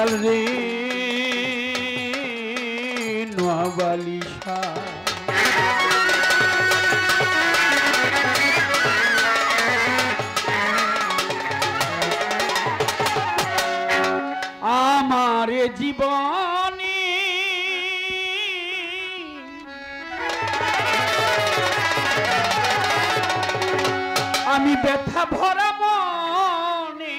দয়াল রে নোয়াবালিশা আমার জীবনে আমি ব্যথা ভরা মনে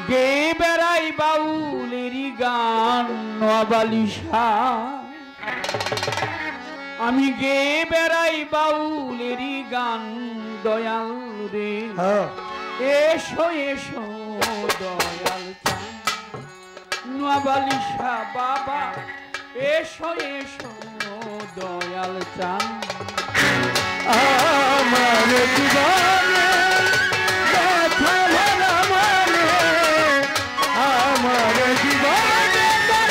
গে বেড়াই বাউলেরই গান নোয়াবালিশা আমি গে বেড়াই বাউলেরই গান দয়াল রে এসো এসো দয়াল চান নোয়াবালিশা বাবা এসো এসো দয়াল চান আমার জীবনে ব্যথা ভরা মনে আমার জীবনে ব্যথা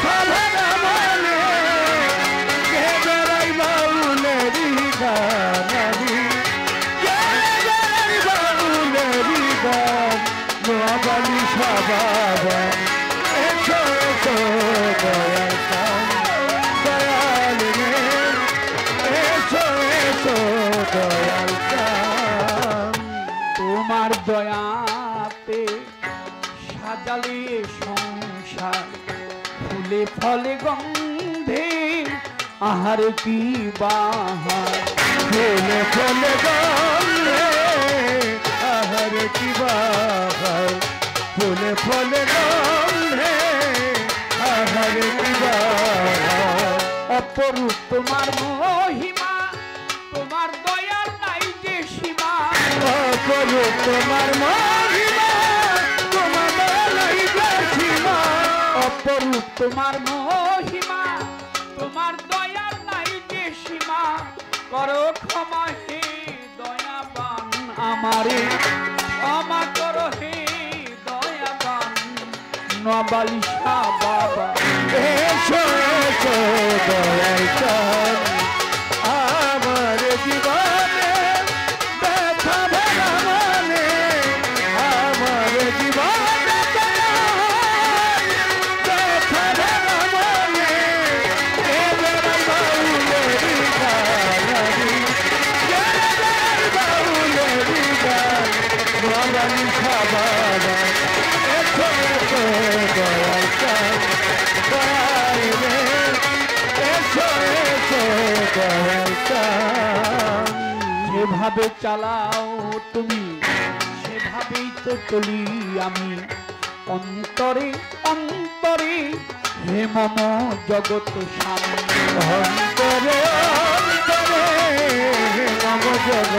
ভরা মনে কে বেড়াই বাউলেরই গান আমি কে বেড়াই বাউলেরই গান নোয়াবালিশা বাবা এসো এসো দয়াল চান দয়াল রে এসো এসো দয়াল চান তোমার দয়াতে সাজালে সংসার ফুলে ফলে গন্ধে আহার কি বাহার ফুলে ফলে গন্ধে আহার কি বাহার ফুলে ফলে গন্ধে আহার কি বাহার অপরূপ তোমার মহিমা তোমার দয়ার নাই যে সীমা অপরূপ তোমার মহিমা তোমার দয়ালাই যে সীমা অপরূপ তোমার মহিমা তোমার দয়ার নাই যে সীমা করো ক্ষমা হে দয়াবান আমারে ক্ষমা করো হে দয়াবান নোয়াবালিশা বাবা এসো এসো দয়াল চান আমার জীবনে ব্যথা ভরা মনে আমার জীবনে ব্যথা ভরা মনে কে বেড়াই বাউলেরই গান আমি কে বেড়াই বাউলেরই গান নোয়াবালিশা বাবা এসো এসো দয়াল চান দয়াল রে এসো এসো দয়াল চান যেভাবে চালাও তুমি সেভাবেই তো চলি আমি অন্তরে অন্তরে হে মম জগৎ স্বামী অন্তরে অন্তরে হে মম জগৎ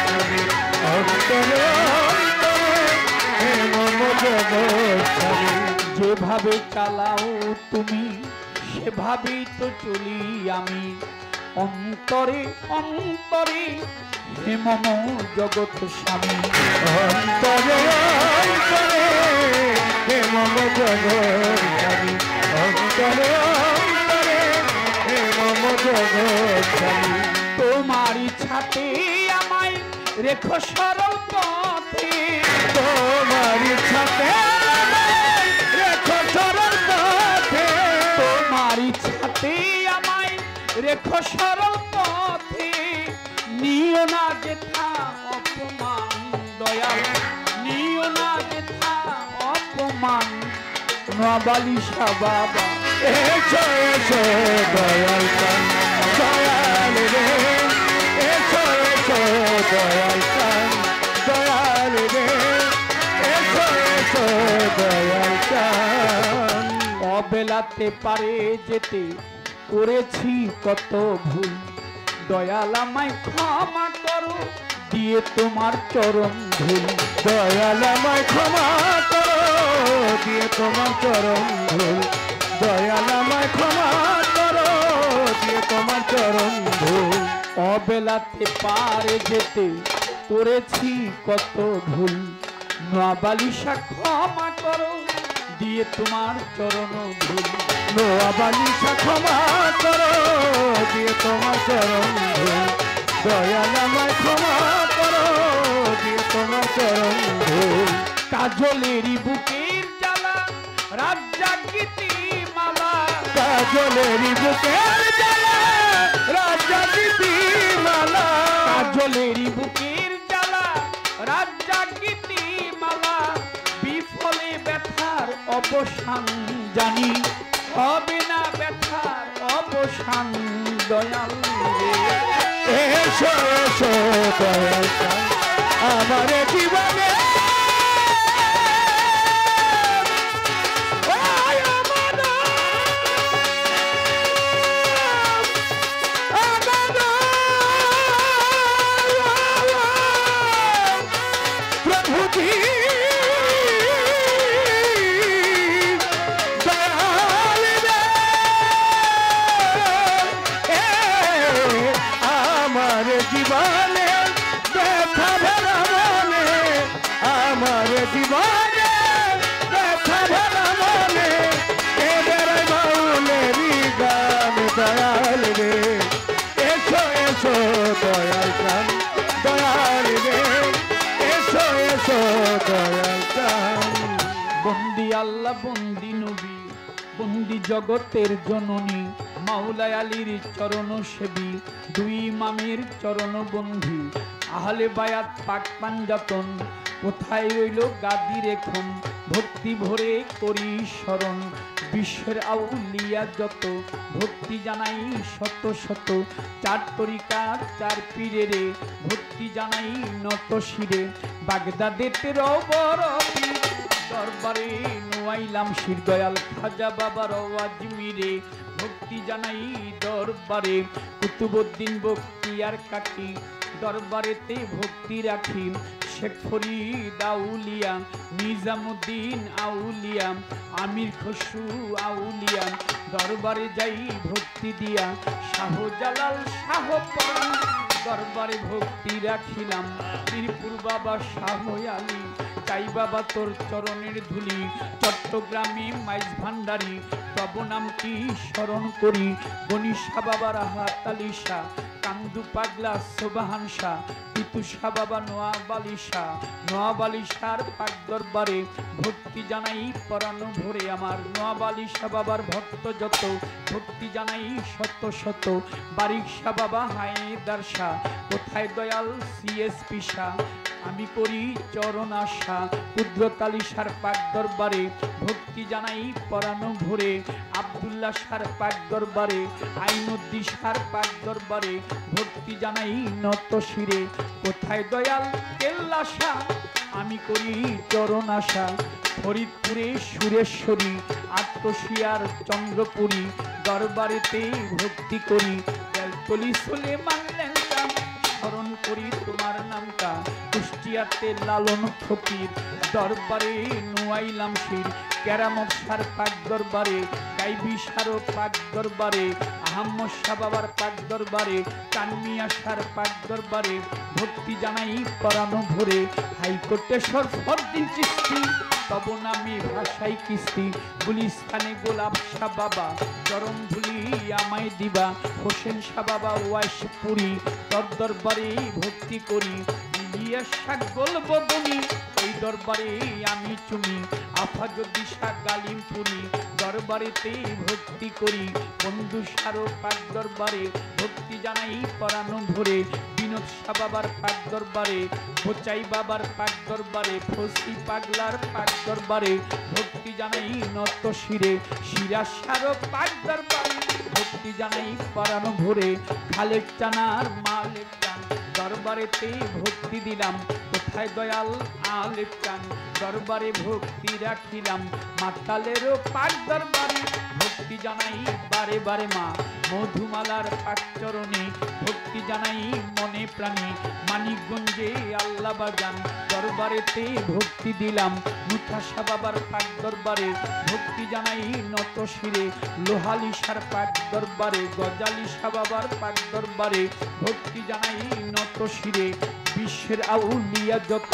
স্বামী অন্তরে অন্তরে হে মম জগৎ স্বামী যেভাবে চালাও তুমি সেভাবেই তো চলি আমি অন্তরে অন্তরে হে মম জগৎ স্বামী অন্তরে অন্তরে হে মম জগৎ স্বামী অন্তরে অন্তরে হে মম জগৎ স্বামী তোমার ইচ্ছাতে আমায় রেখো সরল পথে তোমার ইচ্ছাতে রেখো সরল পথে তোমার ইচ্ছাতে আমায় রেখো সরল পথে নিও না যেথা অপমান দয়াল নিও না যেথা অপমান নোয়াবালিশা বাবা এসো এসো দয়াল চান দয়াল রে এসো এসো দয়াল চান দয়াল রে এসো এসো দয়াল চান অবেলাতে পারে যেতে করেছি কত ভুল দয়াল আমায় ক্ষমা করো দিয়ে তোমার চরণ ধুল দয়াল আমায় ক্ষমা করো দিয়ে তোমার চরণ ধুল দয়াল আমায় ক্ষমা করো দিয়ে তোমার চরণ ধুল অবেলাতে পারে যেতে করেছি কত ভুল নোয়াবালিশা ক্ষমা করো দিয়ে তোমার চরণ ধুল নোয়াবালিশা ক্ষমা করো দিয়ে তোমার চরণ ধুল দয়াল আমায় ক্ষমা করো দিয়ে তোমার চরণ ধুল কাজলেরই বুকের জ্বালা রাজ্জাগীতি মালা কাজলেরই বুকের জ্বালা রাজ্জাগীতি মালা কাজলেরই বুকের জ্বালা রাজ্জাগীতি মালা বিফলে ব্যথার অবসান জানি হবে না ব্যথার অবসান দয়াল রে এসো এসো দয়াল আমার জীবনে জীবনে ব্যথা ভরা মনে আমার জীবনে ব্যথা ভরা মনে এদের বাউলেরই গান দয়াল রে এসো এসো দয়াল প্রাণ দয়াল রে এসো এসো দয়াল প্রাণ বন্দি আল্লাহ বন্দি নবী বন্দি জগতের জননী মাওলা আলীর চরণ সেবী দুই ইমামের চরণ বন্ধি আহলে বায়াত পাক পাঞ্জাতন কোথায় রইল গাদির এখন ভক্তি ভরে করি স্মরণ বিশ্বের আউলিয়া যত ভক্তি জানাই শত শত চার তরিকার চার পীরেরে ভক্তি জানাই নত শিরে বাগদাদেতে রবরবি দরবারে নোয়াইলাম শির দয়াল খাজা বাবার আজমিরে ভক্তি জানাই দরবারে কুতুবউদ্দিন বখতিয়ার কাকি দরবারেতে ভক্তি রাখি শেখ ফরিদ আউলিয়া নিজামুদ্দিন আউলিয়া আমির খসরু আউলিয়া দরবারে যাই ভক্তি দিয়া শাহজালাল শাহ পরাণ দরবারে ভক্তি রাখিলাম মিরপুর বাবা শাহ আলী চাই বাবা তোর চরণের ধুলি চট্টগ্রামে মাইজ ভান্ডারী তব নামটি স্মরণ করি গণিশা বাবার হাতালিশা কান্দু পাগলা সোবাহান শাহ পিতুষা বাবা নোয়াবালিশার পাক দরবারে ভক্তি জানাই পরাণ ভরে আমার নোয়াবালিশা বাবার ভক্ত যত ভক্তি জানাই শত শত বারিকশা বাবা হায়দার শাহ কোথায় দয়াল সিএসপি শাহ আমি করি চরণ আশা কুদরত আলী শাহর পাক দরবারে ভক্তি জানাই পরাণ ভরে আব্দুল্লাহ শাহর পাক দরবারে আইনুদ্দিন শাহর পাক দরবারে ভক্তি জানাই নত শিরে কোথায় দয়াল কেল্লা শাহ আমি করি চরণ আশা ফরিদপুরে সুরেশ্বরী আত্মশিয়ার চন্দ্রপুরী দরবারেতে ভক্তি করি বেলতলি সুলেমান লেংটা স্মরণ করি তোমার নামটা কুষ্টিয়াতে লালন ফকির দরবারে নোয়াইলাম শির কেরামত শাহর পাক দরবারে গাইবি শাহর পাক দরবারে আহম্মদ শাহ বাবার পাক দরবারে কানমিয়া শাহর পাক দরবারে ভক্তি জানাই পরাণ ভরে হাইকোর্টে সরফরদ্দিন চিশতি তব নামে ভাষাই কিস্তি গুলিস্তানে গোলাপ শাহ বাবা চরণ ধুলি আমায় দিবা হোসেন শাহ বাবা ওয়াইশপুরি তোর দরবারে ভক্তি করি ইলিয়াস শাহ গোলবদনী এই দরবারে আমি চুমি আফাজুদ্দিন শাহ গালিমপুরি দরবারেতে ভক্তি করি বন্ধু শাহর পাক দরবারে ভক্তি জানাই পরাণ ভরে বিনোদ শাহ বাবার পাক দরবারে হোচাই বাবার পাক দরবারে ফসি পাগলার পাক দরবারে ভক্তি জানাই নত শিরে সিরাজ শাহর পাক দরবারে ভক্তি জানাই পরাণ ভরে খালেক চানার মালেক চান দরবারেতে ভক্তি দিলাম কোথায় দয়াল আলেপ চান দরবারে ভক্তি রাখিলাম মাতালেরও পাক দরবারে ভক্তি জানাই বারে বারে মা মধুমালার পাক চরণে ভক্তি জানাই মনে প্রাণী মানিকগঞ্জে আল্লাহ বাজান দরবারেতে ভক্তি দিলাম মুথাশা বাবার পাক দরবারে ভক্তি জানাই নত শিরে লোহালি শাহর পাক দরবারে গজালি শাহ বাবার পাক দরবারে ভক্তি জানাই নত শিরে বিশ্বের আউলিয়া যত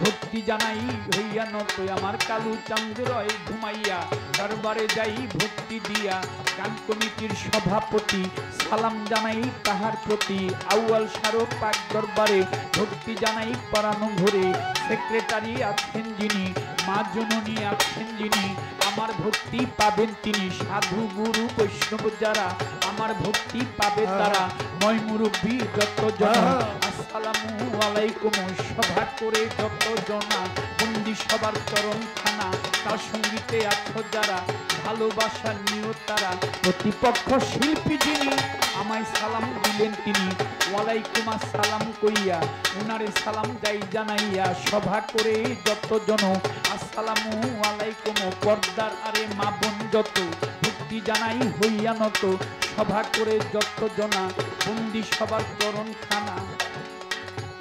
ভক্তি জানাই হইয়া নত আমার কালু চন্দ্রয় ঘুমাইয়া দরবারে যাই ভক্তি দিয়া গান কমিটির সভাপতি সালাম জানাই তাহার প্রতি আউয়াল স্মারক পাক দরবারে ভক্তি জানাই পরানো ভরে সেক্রেটারি আছেন যিনি মা জননী আছেন যিনি আমার ভক্তি পাবেন তিনি সাধু গুরু বৈষ্ণব যারা আমার ভক্তি পাবে তারা ময় মুরব্বী যত জন আসসালামু আলাইকুম সভা করে যত জনা বন্দি সবার চরণ খানা তার সঙ্গীতে আছো যারা ভালোবাসা নিও তারা প্রতিপক্ষ শিল্পী যিনি আমায় সালাম দিলেন তিনি ওয়ালাইকুম আসসালাম কইয়া উনারে সালাম যাই জানাইয়া সভা করে যত জন আসসালামু আলাইকুম পর্দার আরে মা বোন যত ভক্তি জানাই হইয়া নত সভা করে যত জনা বন্দি সবার চরণ খানা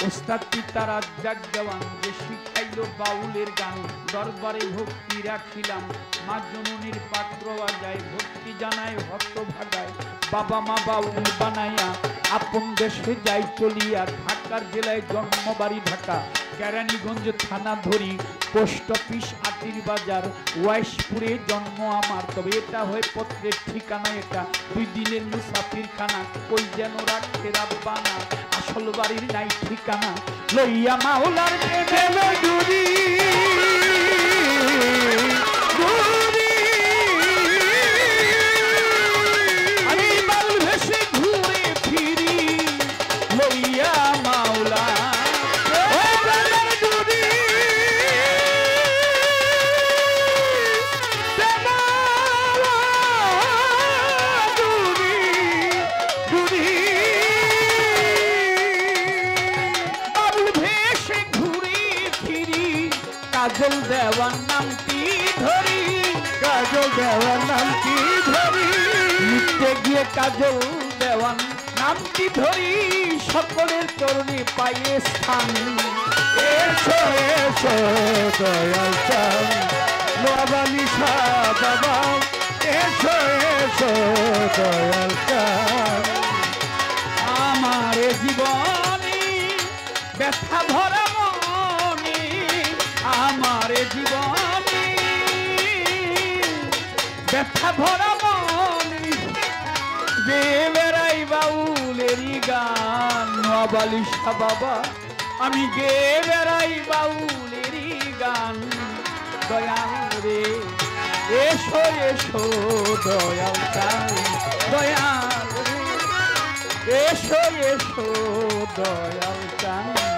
ওস্তাদ পিতারা জাগ দেওয়ান যে শিখাইল বাউলের গান দরবারে ভক্তি রাখিলাম মা জননীর পাত্র বাজায় ভক্তি জানায় ভক্ত ভাগায় বাবা মা বাউল বানাইয়া আপন দেশে যাই চলিয়া ঢাকার জেলায় জন্মবাড়ি ঢাকা কেরানীগঞ্জ থানা ধরি পোস্ট অফিস আটির বাজার ওয়াইশপুরে জন্ম আমার তবে এটা হয় পত্রের ঠিকানা এটা 2 দিনের মুসাফির খানা কই যেন রাখে রাব্বানা আসল বাড়ির নাই ঠিকানা লইয়া মাওলার প্রেমে জুড়ি আমি বাল ভেসে ঘুরে ফিরি লইয়া মাওলা কাজল দেওয়ার নামটি ধরি কাজল দেওয়ার নামটি ধরি লিখতে গিয়ে কাজল দেওয়ার নামটি ধরি সকলের চরণে পাইয়ে স্থান এসো এসো দয়াল চাঁদ নোয়াবালি শাহ বাবা এসো এসো দয়াল চাঁদ আমার জীবনে ব্যথা ভরা মনে আমার জীবনে ব্যথা ভরা মনে যে বেড়াই বাউলেরই গান নোয়াবালি শাহ বাবা আমি গে বেড়াই বাউলেরই গান দয়াল রে এসো এসো দয়াল চাই দয়াল রে এসো এসো দয়াল চাই